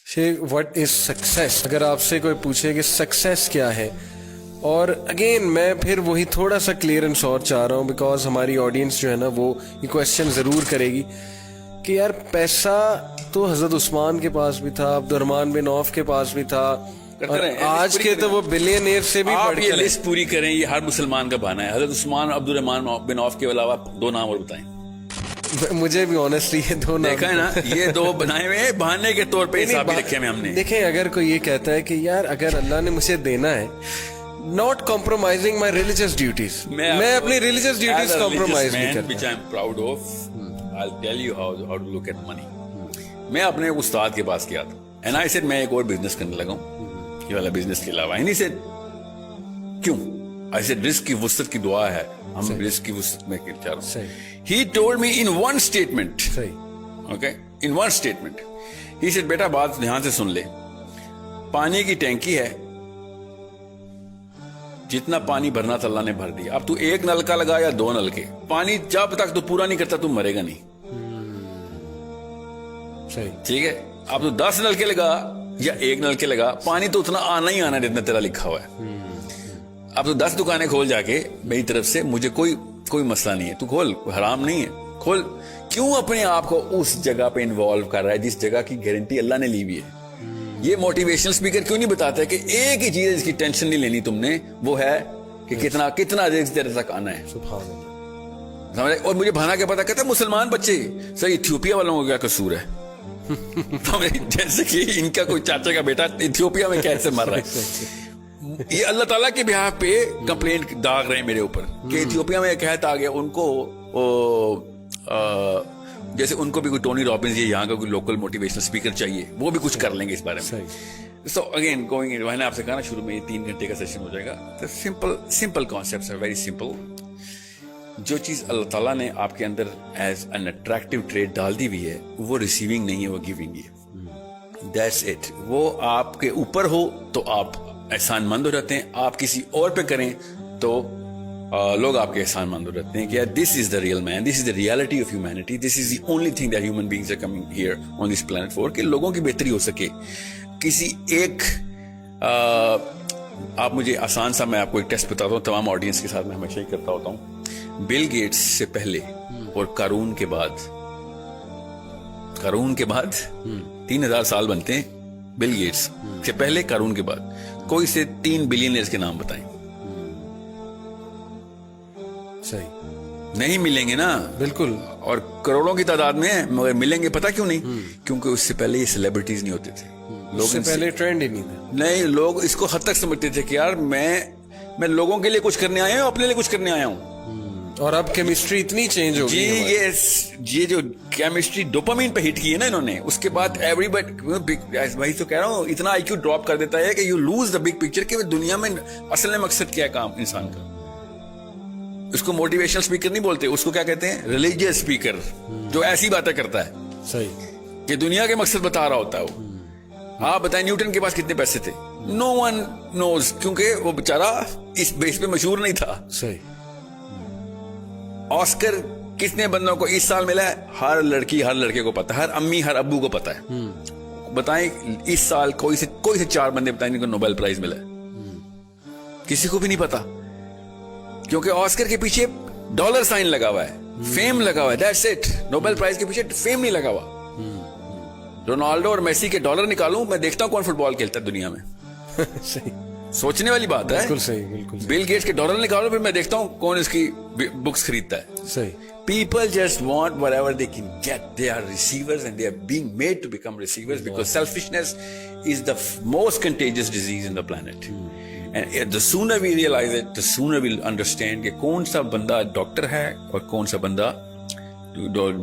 what is success؟ اگر آپ سے کوئی پوچھے کہ سکسیس کیا ہے، اور اگین میں پھر وہی تھوڑا سا کلیئر اینڈ شارٹ چاہ رہا ہوں، بیکاز ہماری آڈینس جو ہے نا وہ یہ کویشچن ضرور کرے گی کہ یار پیسہ تو حضرت عثمان کے پاس بھی تھا، عبد الرحمن بن عوف کے پاس بھی تھا، اور آج کے تو وہ بلینئر سے بھی آپ یہ لسٹ پوری کریں، یہ ہر مسلمان کا بہانہ ہے. حضرت عثمان عبد الرحمان بن عوف کے علاوہ 2 نام اور بتائیں. مجھے بھی آنیسٹلی یہ 2 نام دیکھا ہے نا، یہ 2 بنائے ہوئے ہیں بہانے کے طور پہ حساب رکھے ہوئے ہم نے. دیکھیں اگر کوئی یہ کہتا ہے کہ یار اگر اللہ نے مجھے دینا ہے، not compromising my religious duties، میں اپنی religious duties compromise نہیں کرتا. which I am proud of. I'll tell you how to look at money. میں اپنے استاد کے پاس گیا تھا and I said میں ایک اور بزنس کرنے لگا ہوں یہ والا بزنس کے علاوہ. and he said کیوں؟ I said رزق کی وسعت کی دعا ہے، ہم رزق کی وسعت میں چاہ رہا ہوں. He told me in one statement. Okay, in one statement he said بیٹا بات دھیان سے سن لے، پانی کی ٹینکی ہے، جتنا پانی بھرنا تھا اللہ نے بھر دیا. اب تو 1 نلکا لگا یا 2 نلکے، پانی جب تک تو پورا نہیں کرتا تو مرے گا نہیں. ٹھیک ہے، اب تو 10 نلکے لگا یا 1 نلکے لگا، پانی تو اتنا آنا ہی آنا جتنا تیرا لکھا ہوا ہے. اب تو 10 دکانیں کھول جا کے میری طرف سے، مجھے کوئی مسئلہ نہیں ہے، تو کھول، حرام نہیں ہے، کھول. کیوں اپنے آپ کو اس جگہ پہ انوالو کر رہا ہے جس جگہ کی گارنٹی اللہ نے لی ہوئی ہے؟ یہ موٹیویشنل اسپیکر کیوں نہیں بتاتا ہے کہ ایک ہی چیز اس کی ٹینشن نہیں لینی تم نے، وہ ہے کہ کتنا رزق تیرے تک آنا ہے. اور مجھے بھانا کیا پتا، کہتا ہے مسلمان بچے سر ایتھیوپیا والوں کا کیا قصور ہے؟ جیسے کہ ان کا کوئی چاچا کا بیٹا ایتھیوپیا میں کیسے مر رہا ہے. یہ اللہ تعالیٰ کے بہاف پہ کمپلینٹ داغ رہے ہیں میرے اوپر کہ ایتھیوپیا میں ایک قحط آ گیا، ان کو جیسے ان کو بھی کوئی ٹونی رابنز یا یہاں کا کوئی لوکل موٹیویشنل اسپیکر چاہیے، وہ بھی کچھ کر لیں گے اس بارے میں. سو اگین گوئنگ، میں نے آپ سے کہا نا شروع میں یہ 3 گھنٹے کا سیشن ہو جائے گا. سمپل کانسیپٹس ہیں، ویری سمپل. جو چیز اللہ تعالیٰ نے آپ کے اندر ایز این اٹریکٹیو ٹریڈ ڈال دی ہوئی ہے، وہ ریسیونگ نہیں ہے، وہ گیونگ ہے. That's it. وہ آپ کے اوپر ہو تو آپ احسان مند ہو جاتے ہیں، آپ کسی اور پہ کریں تو لوگ آپ کے احسان مند ہو جاتے ہیں کہ this is the real man, this is the reality of humanity, this is the only thing that human beings are coming here on this planet for, کہ لوگوں کی بہتری ہو سکے. کسی ایک آپ مجھے آسان سا، میں آپ کو ایک ٹیسٹ بتاتا ہوں، تمام آڈینس کے ساتھ میں ہمیشہ ہی کرتا ہوتا ہوں. بل گیٹس سے پہلے اور قارون کے بعد 3000 سال بنتے ہیں. بل گیٹس سے پہلے، قارون کے بعد کوئی سے 3 بلینئرز کے نام بتائیں. صحیح نہیں ملیں گے نا، بالکل، اور کروڑوں کی تعداد میں مگر ملیں گے. پتا کیوں نہیں؟ کیونکہ اس سے پہلے یہ سیلیبریٹیز نہیں ہوتے تھے، لوگ سے پہلے ٹرینڈ ہی نہیں تھا. نہیں، لوگ اس کو حد تک سمجھتے تھے کہ یار میں لوگوں کے لیے کچھ کرنے آیا ہوں، اپنے لیے کچھ کرنے آیا ہوں. اور اب کیمسٹری اتنی چینج ہو گئی ہے. یہ جو کیمسٹری ڈوپامین پہ ہٹ کی ہے نا انہوں نے، اس کے بعد ایوری بڈی، وہی تو کہہ رہا ہوں، اتنا آئی کیو ڈراپ کر دیتا ہے کہ you lose the big picture کہ دنیا میں اصل میں مقصد کیا ہے کام انسان کا. اس کو موٹیویشنل اسپیکر نہیں بولتے، اس کو کیا کہتے ہیں؟ ریلیجیس اسپیکر، جو ایسی باتیں کرتا ہے. صحیح، کہ دنیا کے مقصد بتا رہا ہوتا ہے وہ. آپ بتائیں نیوٹن کے پاس کتنے پیسے تھے؟ نو ون نوز، کیونکہ وہ بیچارہ اس بیس پہ مشہور نہیں تھا. صحیح. آسکر کتنے بندوں کو اس سال ملا ہے؟ ہر لڑکی ہر لڑکے کو پتا ہے، ہر امی ہر ابو کو پتا ہے. بتائیں اس سال کوئی سے 4 بندے بتائیں جن کو نوبل پرائز ملا ہے؟ کسی کو بھی نہیں پتا، کیونکہ آسکر کے پیچھے ڈالر سائن لگا ہوا ہے، فیم لگا ہوا ہے. That's it. نوبل پرائز کے پیچھے فیم نہیں لگا ہوا. رونالڈو اور میسی کے ڈالر نکالوں، میں دیکھتا ہوں کون فٹ بال کھیلتا ہے دنیا میں. صحیح، سوچنے والی بات ہے. بالکل صحیح، بالکل. بل گیٹس کے ڈالر نکالو، پھر میں دیکھتا ہوں کون اس کی بکس خریدتا ہے. صحیح. People just want whatever they can get. They are receivers and they are being made to become receivers because selfishness is the most contagious disease in the planet. And the sooner we realize it, the sooner we'll understand کہ کون سا بندہ doctor ہے اور کون سا بندہ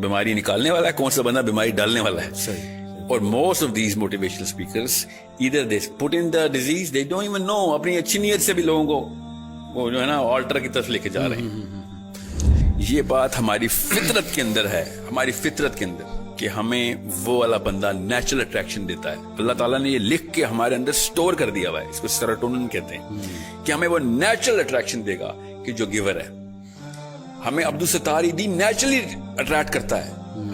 بیماری نکالنے والا ہے، کون سا بندہ بیماری ڈالنے والا ہے. صحیح. اور most of these motivational speakers either they put in the disease, they don't even know. اپنی اچھی نیت سے بھی لوگوں کو وہ جو ہے نا آلٹر کی طرف لے کے جا رہے ہیں. یہ بات ہماری فطرت کے اندر ہے، ہماری فطرت کے اندر، کہ ہمیں وہ والا بندہ نیچرل اٹریکشن دیتا ہے. اللہ تعالیٰ نے یہ لکھ کے ہمارے اندر سٹور کر دیا ہوا ہے، اس کو سیروٹونن کہتے ہیں، کہ ہمیں وہ نیچرل اٹریکشن دے گا کہ جو گیور ہے. ہمیں عبدالستار ایدی نیچرلی اٹریکٹ کرتا ہے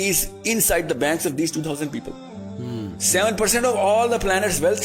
is inside the banks of these 2000 people. 7% of all the planet's wealth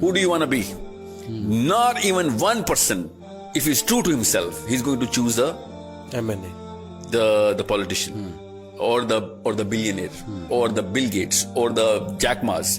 Who do you want to be? Not even one person, if he's true to himself, he's going to choose the MNA, the politician, or the billionaire, or the Bill Gates, or the Jack Ma's.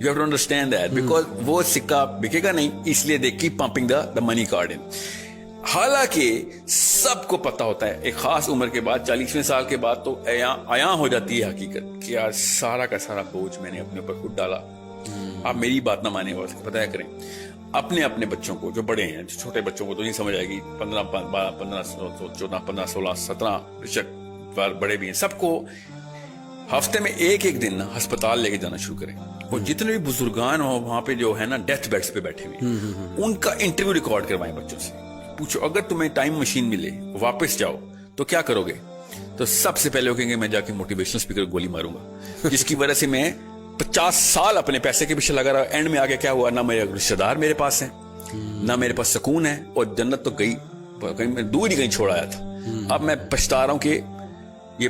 You have to understand that because وہ سکہ بکے گا نہیں, اس لیے they keep pumping the money card in. حالانکہ سب کو پتا ہوتا ہے ایک خاص عمر کے بعد 40ویں سال کے بعد تو عیاں ہو جاتی ہے حقیقت کہ یار سارا کا سارا بوجھ میں نے اپنے اوپر خود ڈالا. آپ میری بات نہ مانیں اور بتایا کریں اپنے بچوں کو, جو بڑے ہیں, جو چھوٹے بچوں کو تو نہیں سمجھ آئے گی, 15 14 15 16 17 بشک بڑے بھی ہیں, سب کو ہفتے میں ایک دن ہسپتال لے کے جانا شروع کریں. اور جتنے بھی بزرگان ہوں وہاں پہ جو ہے نا ڈیتھ بیڈس پہ بیٹھے ہوئے ان کا انٹرویو ریکارڈ کروائیں بچوں سے. پوچھو اگر تمہیں ٹائم مشین ملے واپس جاؤ تو کیا کرو گے, تو سب سے پہلے وہ کہیں گے میں جا کے موٹیویشنل اسپیکر گولی ماروں گا, جس کی وجہ سے میں 50 سال اپنے پیسے کے پیچھے لگا رہا. اینڈ میں آگے کیا ہوا, نہ میرے رشتے دار میرے پاس ہیں, نہ میرے پاس سکون ہے, اور جنت تو کہیں دور ہی کہیں چھوڑ آیا تھا. اب میں پچھتا رہا ہوں کہ یہ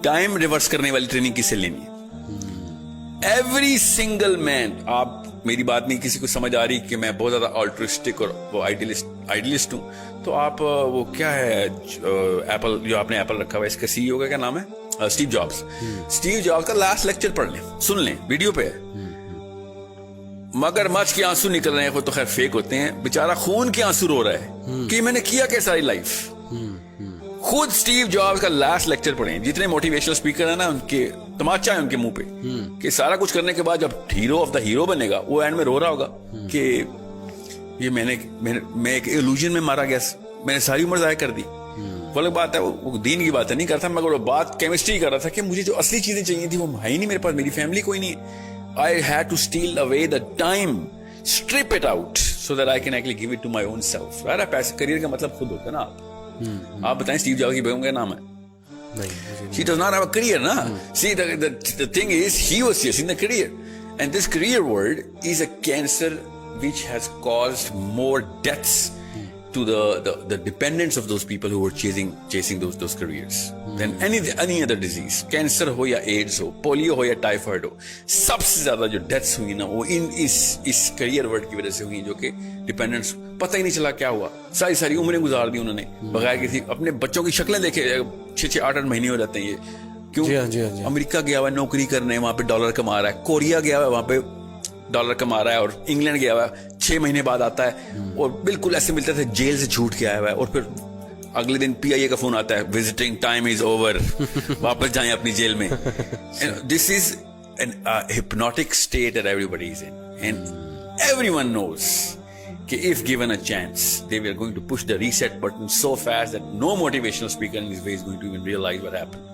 ٹائم ریورس کرنے والی ٹریننگ کس سے لینی ہے. ایوری سنگل مین, آپ میری بات نہیں کسی کو سمجھ آ رہی کہ میں بہت زیادہ آلٹرسٹک اور وہ آئیڈیلسٹ ہوں, تو آپ وہ کیا ہے ایپل, جو آپ نے ایپل رکھا ہوا ہے, اس کا سی ای او کا کیا نام ہے, اسٹیو جابس. اسٹیو جابس کا لاسٹ لیکچر پڑھ لیں, سن لیں, ویڈیو پہ ہے. مگر مچ کے آنسو نکل رہے ہیں, وہ تو خیر فیک ہوتے ہیں, بیچارہ خون کے آنسو رو رہا ہے کہ میں نے کیا کیا ساری لائف. خود اسٹیو جابس کا لاسٹ لیکچر پڑھیں. جتنے موٹیویشنل اسپیکر ہیں نا ان کے تماچا ہے ان کے منہ پہ کہ سارا کچھ کرنے کے بعد جب ہیرو آف دا ہیرو بنے گا وہ اینڈ میں رو رہا ہوگا کہ یہ میں ایک ایلوژن میں مارا گیا, میں نے ساری عمر ضائع کر دی. وہ الگ بات ہے, وہ دین کی بات ہے نہیں کرتا, مگر وہ بات کیمسٹری کر رہا تھا کہ مجھے جو اصلی چیزیں چاہیے تھی وہ ہے ہی نہیں میرے پاس, میری فیملی کوئی نہیں ہے. I had to steal away the time, strip it out so that I can actually give it to my own self. right? پیسے کریئر کا مطلب خود ہوتا ہے نا. آپ بتائیں اسٹیو جابس کی بیگم کا نام ہے, she does not have a career na. See the thing is he was chasing the career, and this career word is a cancer which has caused more deaths to the dependents of those people who were chasing those careers than any other disease. Cancer ho ya AIDS ho, polio ho ya typhoid ho, سب سے زیادہ جو deaths ہوئی نا وہ اس career word کی وجہ سے ہوئی, جو کہ ڈیپینڈنٹس پتہ ہی نہیں چلا کیا ہوا. ساری عمریں گزار دی انہوں نے بغیر کسی, اپنے بچوں کی شکلیں دیکھے 6 8 مہینے ہو جاتے ہیں یہ. کیوں؟ امریکہ گیا ہوا ہے نوکری کرنے, وہاں پہ ڈالر کما رہا ہے. کوریا گیا ہوا ہے, وہاں پہ ڈالر کما رہا ہے. اور انگلینڈ گیا ہوا ہے, 6 مہینے بعد آتا ہے اور بالکل ایسے ملتا تھا جیل سے چھوٹ کے آیا ہوا ہے, اور پھر اگلے دن PIA کا فون آتا ہے, وزٹنگ ٹائم از اوور, واپس جائیں اپنی جیل میں. دس از an hypnotic state that everybody is in, and everyone knows کہ if given a chance they were going to push the reset button so fast that no motivational speaker in this way is going to even realize what happened.